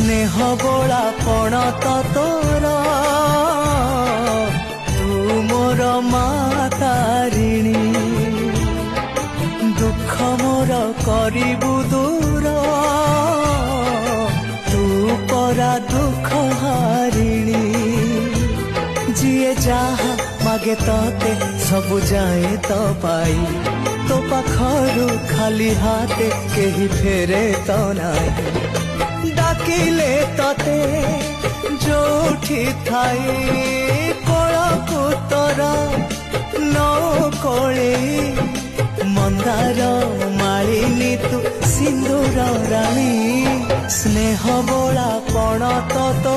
स्नेह बोला पण तो तोर तू मोर मातारिणी दुख मोर करिबु दूर तू परा दुख हारिणी जिए जहा मागे तते सबु जाए तो पाई तो पाखरु खाली हाथे केही फेरे तो नाई डाकिले तते जोठी थाई कोलकु तोरा नौ कोळे मंदार मालिनी तू सिंदूर राणी स्नेह बोला पण तो